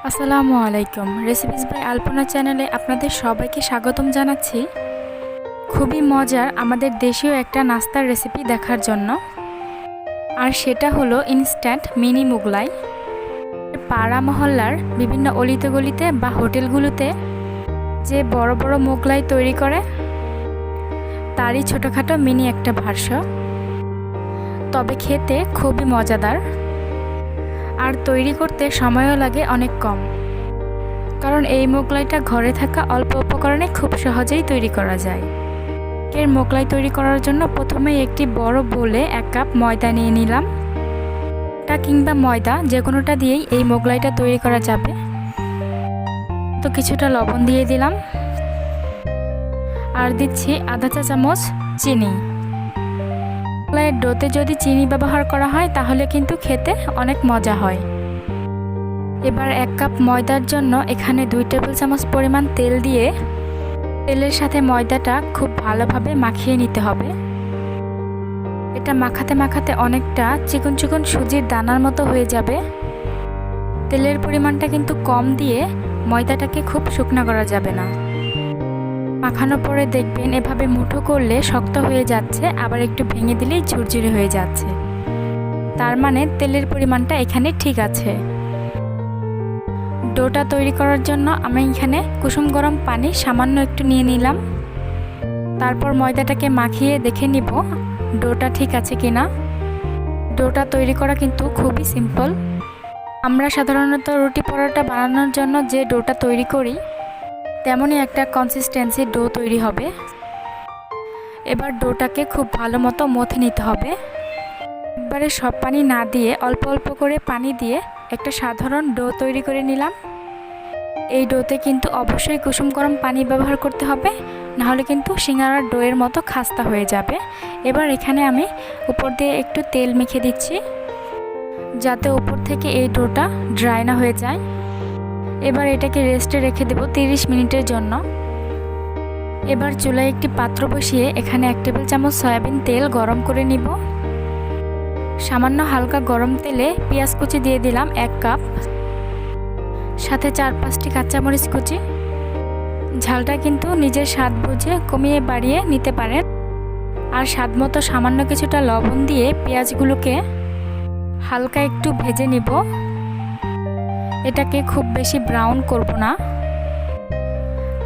আসসালামু আলাইকুম। Recipes by আলপনা চ্যানেলে আপনাদের সবাইকে স্বাগতম জানাচ্ছি। খুবই মজার আমাদের দেশীয় একটা নাস্তার রেসিপি দেখার জন্য, আর সেটা হলো ইনস্ট্যান্ট মিনি মোগলাই। পাড়া মহল্লার বিভিন্ন অলিতে গলিতে বা হোটেলগুলোতে যে বড় বড় মোগলাই তৈরি করে, তারই ছোটোখাটো মিনি একটা ভার্সন, তবে খেতে খুবই মজাদার। আর তৈরি করতে সময়ও লাগে অনেক কম, কারণ এই মোগলাইটা ঘরে থাকা অল্প উপকরণে খুব সহজেই তৈরি করা যায়। এর মোগলাই তৈরি করার জন্য প্রথমে একটি বড় বোলে 1 কাপ ময়দা নিয়ে নিলাম। আটা কিংবা ময়দা যে কোনোটা দিয়েই এই মোগলাইটা তৈরি করা যাবে। তো কিছুটা লবণ দিয়ে দিলাম, আর দিচ্ছি আধা চা চামচ চিনি। মোগলাইয়ের ডোতে যদি চিনি ব্যবহার করা হয় তাহলে কিন্তু খেতে অনেক মজা হয়। এবার 1 কাপ ময়দার জন্য এখানে 2 টেবিল চামচ পরিমাণ তেল দিয়ে তেলের সাথে ময়দাটা খুব ভালোভাবে মাখিয়ে নিতে হবে। এটা মাখাতে মাখাতে অনেকটা চিকন চিকন সুজির দানার মতো হয়ে যাবে। তেলের পরিমাণটা কিন্তু কম দিয়ে ময়দাটাকে খুব শুকনো করা যাবে না। মাখানোর পরে দেখবেন এভাবে মুঠো করলে শক্ত হয়ে যাচ্ছে, আবার একটু ভেঙে দিলেই ঝুরঝুরে হয়ে যাচ্ছে। তার মানে তেলের পরিমাণটা এখানে ঠিক আছে। ডোটা তৈরি করার জন্য আমি এখানে কুসুম গরম পানি সামান্য একটু নিয়ে নিলাম। তারপর ময়দাটাকে মাখিয়ে দেখে নিব ডোটা ঠিক আছে কিনা। ডোটা তৈরি করা কিন্তু খুবই সিম্পল। আমরা সাধারণত রুটি পরোটা বানানোর জন্য যে ডোটা তৈরি করি তেমনই একটা কনসিস্টেন্সির ডো তৈরি হবে। এবার ডোটাকে খুব ভালো মতো মথে নিতে হবে। একবারে সব পানি না দিয়ে অল্প অল্প করে পানি দিয়ে একটা সাধারণ ডো তৈরি করে নিলাম। এই ডোতে কিন্তু অবশ্যই কুসুম গরম পানি ব্যবহার করতে হবে, নাহলে কিন্তু সিঙ্গারার ডোয়ের মতো খাস্তা হয়ে যাবে। এবার এখানে আমি উপর দিয়ে একটু তেল মেখে দিচ্ছি, যাতে উপর থেকে এই ডোটা ড্রাই না হয়ে যায়। এবার এটাকে রেস্টে রেখে দেব 30 মিনিটের জন্য। এবার চুলায় একটি পাত্র বসিয়ে এখানে 1 টেবিল চামচ সয়াবিন তেল গরম করে নিব। সামান্য হালকা গরম তেলে পেঁয়াজ কুচি দিয়ে দিলাম 1 কাপ, সাথে 4-5টি কাঁচামরিচ কুচি। ঝালটা কিন্তু নিজের স্বাদ বুঝে কমিয়ে বাড়িয়ে নিতে পারেন। আর স্বাদ মতো সামান্য কিছুটা লবণ দিয়ে পেঁয়াজগুলোকে হালকা একটু ভেজে নিব। এটাকে খুব বেশি ব্রাউন করব না।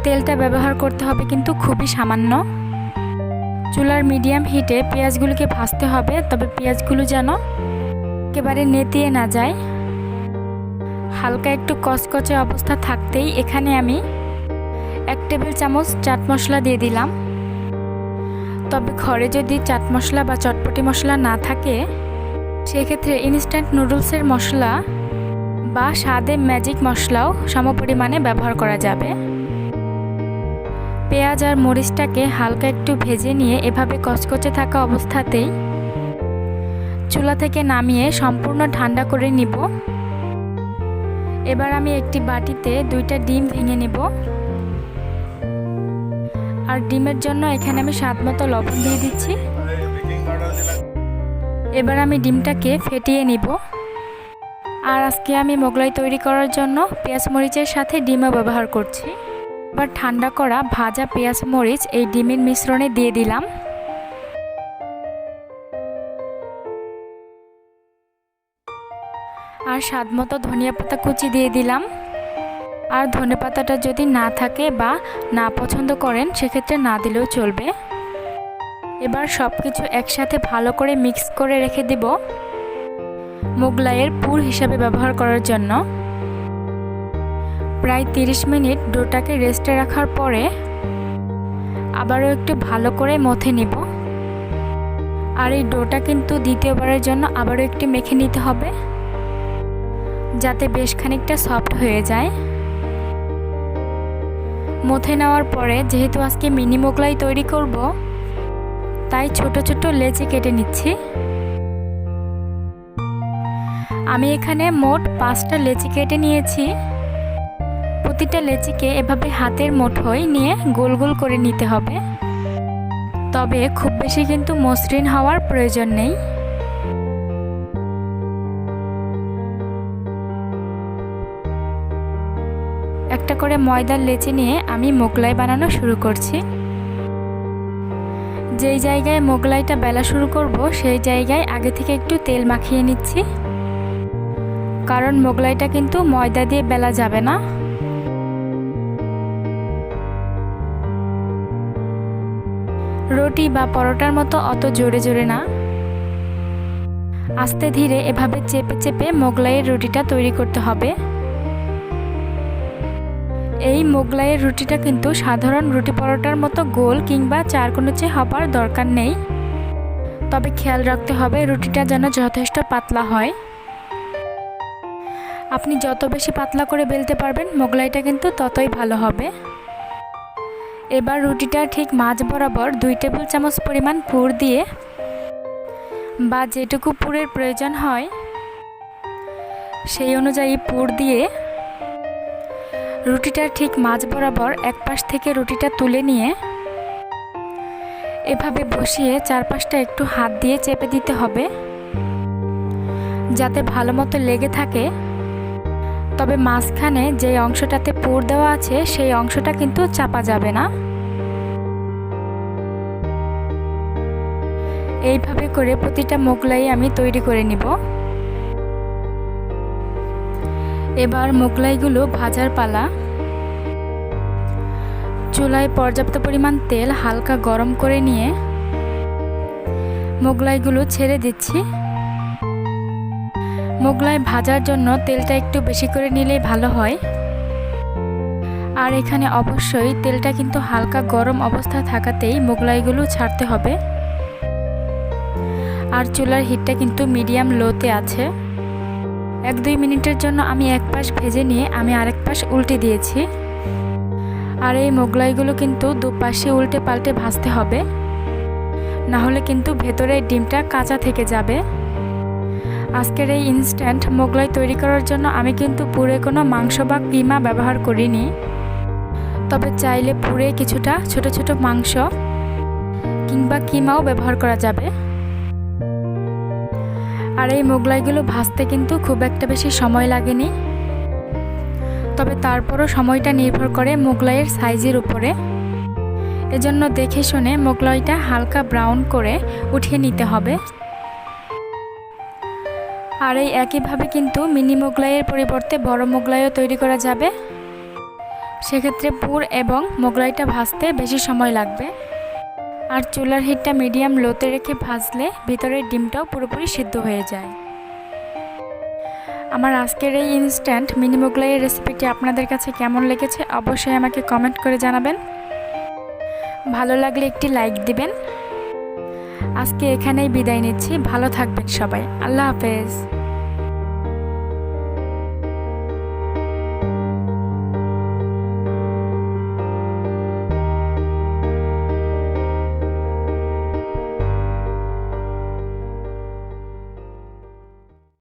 তেলটা ব্যবহার করতে হবে কিন্তু খুবই সামান্য। চুলার মিডিয়াম হিটে পেঁয়াজগুলোকে ভাজতে হবে, তবে পেঁয়াজগুলো যেন একেবারে নেতিয়ে না যায়। হালকা একটু কচকচে অবস্থা থাকতেই এখানে আমি 1 টেবিল চামচ চাট মশলা দিয়ে দিলাম। তবে ঘরে যদি চাট মশলা বা চটপটি মশলা না থাকে, সেক্ষেত্রে ইনস্ট্যান্ট নুডলসের মশলা বা স্বাদে ম্যাজিক মশলাও সমপরিমাণে ব্যবহার করা যাবে। পেঁয়াজ আর মরিচটাকে হালকা একটু ভেজে নিয়ে এভাবে কচকচে থাকা অবস্থাতেই চুলা থেকে নামিয়ে সম্পূর্ণ ঠান্ডা করে নিব। এবার আমি একটি বাটিতে 2টা ডিম ভেঙে নেব। আর ডিমের জন্য এখানে আমি স্বাদ মতো লবণ দিয়ে দিচ্ছি। এবার আমি ডিমটাকে ফেটিয়ে নিব। আর আজকে আমি মোগলাই তৈরি করার জন্য পেঁয়াজ মরিচের সাথে ডিমও ব্যবহার করছি। এবার ঠান্ডা করা ভাজা পেঁয়াজ মরিচ এই ডিমের মিশ্রণে দিয়ে দিলাম। আর স্বাদ মতো ধনিয়া পাতা কুচি দিয়ে দিলাম। আর ধনেপাতাটা যদি না থাকে বা না পছন্দ করেন সেক্ষেত্রে না দিলেও চলবে। এবার সব কিছু একসাথে ভালো করে মিক্স করে রেখে দেব মোগলাইয়ের পুর হিসাবে ব্যবহার করার জন্য। প্রায় 30 মিনিট ডোটাকে রেস্টে রাখার পরে আবারও একটু ভালো করে মথে নিব। আর এই ডোটা কিন্তু দ্বিতীয়বারের জন্য আবারও একটু মেখে নিতে হবে, যাতে বেশ খানিকটা সফট হয়ে যায়। মথে নেওয়ার পরে যেহেতু আজকে মিনি মোগলাই তৈরি করব, তাই ছোট ছোট লেচি কেটে নিচ্ছি। আমি এখানে মোট 5টা লেচি কেটে নিয়েছি। প্রতিটা লেচিকে এভাবে হাতের মুঠোয় নিয়ে গোল গোল করে নিতে হবে, তবে খুব বেশি কিন্তু মসৃণ হওয়ার প্রয়োজন নেই। একটা করে ময়দার লেচি নিয়ে আমি মোগলাই বানানো শুরু করছি। যেই জায়গায় মোগলাইটা বেলা শুরু করব সেই জায়গায় আগে থেকে একটু তেল মাখিয়ে নিচ্ছি, কারণ মোগলাইটা কিন্তু ময়দা দিয়ে বেলা যাবে না। রুটি বা পরোটার মতো অত জোরে জোরে না, আস্তে ধীরে এভাবে চেপে চেপে মোগলাইয়ের রুটিটা তৈরি করতে হবে। এই মোগলাইয়ের রুটিটা কিন্তু সাধারণ রুটি পরোটার মতো গোল কিংবা চারকোণে হবার দরকার নেই, তবে খেয়াল রাখতে হবে রুটিটা যেন যথেষ্ট পাতলা হয়। আপনি যত বেশি পাতলা করে বেলতে পারবেন মোগলাইটা কিন্তু ততই ভালো হবে। এবার রুটিটা ঠিক মাঝ বরাবর 2 টেবিল চামচ পরিমাণ পুর দিয়ে বা যেটুকু পুরের প্রয়োজন হয় সেই অনুযায়ী পুর দিয়ে রুটিটার ঠিক মাঝ বরাবর এক পাশ থেকে রুটিটা তুলে নিয়ে এভাবে বসিয়ে চারপাশটা একটু হাত দিয়ে চেপে দিতে হবে যাতে ভালো মতো লেগে থাকে। তবে মাঝখানে যে অংশটাতে পুর দেওয়া আছে সেই অংশটা কিন্তু চাপা যাবে না। এইভাবে করে প্রতিটা মোগলাই আমি তৈরি করে নিব। এবার মোগলাইগুলো ভাজার পালা। চুলায় পর্যাপ্ত পরিমাণ তেল হালকা গরম করে নিয়ে মোগলাইগুলো ছেড়ে দিচ্ছি। মোগলাই ভাজার জন্য তেলটা একটু বেশি করে নিলেই ভালো হয়। আর এখানে অবশ্যই তেলটা কিন্তু হালকা গরম অবস্থা থাকাতেই মোগলাইগুলো ছাড়তে হবে। আর চুলার হিটটা কিন্তু মিডিয়াম লোতে আছে। 1-2 মিনিটের জন্য আমি এক পাশ ভেজে নিয়ে আমি আরেক পাশ উল্টে দিয়েছি। আর এই মোগলাইগুলো কিন্তু দুপাশে উল্টে পাল্টে ভাজতে হবে, না হলে কিন্তু ভেতরের ডিমটা কাঁচা থেকে যাবে। আজকের এই ইনস্ট্যান্ট মোগলাই তৈরি করার জন্য আমি কিন্তু পুরে কোনো মাংস বা কিমা ব্যবহার করিনি, তবে চাইলে পুরে কিছুটা ছোট ছোট মাংস কিংবা কিমাও ব্যবহার করা যাবে। আর এই মোগলাইগুলো ভাজতে কিন্তু খুব একটা বেশি সময় লাগেনি, তবে তারপরও সময়টা নির্ভর করে মোগলাইয়ের সাইজের উপরে। এজন্য দেখে শুনে মোগলাইটা হালকা ব্রাউন করে উঠিয়ে নিতে হবে। আর এই একইভাবে কিন্তু মিনি মোগলাইয়ের পরিবর্তে বড় মোগলাইও তৈরি করা যাবে। সেক্ষেত্রে পুর এবং মোগলাইটা ভাজতে বেশি সময় লাগবে। আর চুলার হিটটা মিডিয়াম লোতে রেখে ভাজলে ভিতরের ডিমটাও পুরোপুরি সিদ্ধ হয়ে যায়। আমার আজকের এই ইনস্ট্যান্ট মিনি মোগলাইয়ের রেসিপিটি আপনাদের কাছে কেমন লেগেছে অবশ্যই আমাকে কমেন্ট করে জানাবেন। ভালো লাগলে একটি লাইক দিবেন। আজকে এখানেই বিদায় নিচ্ছি। ভালো থাকবেন সবাই। আল্লাহ হাফেজ।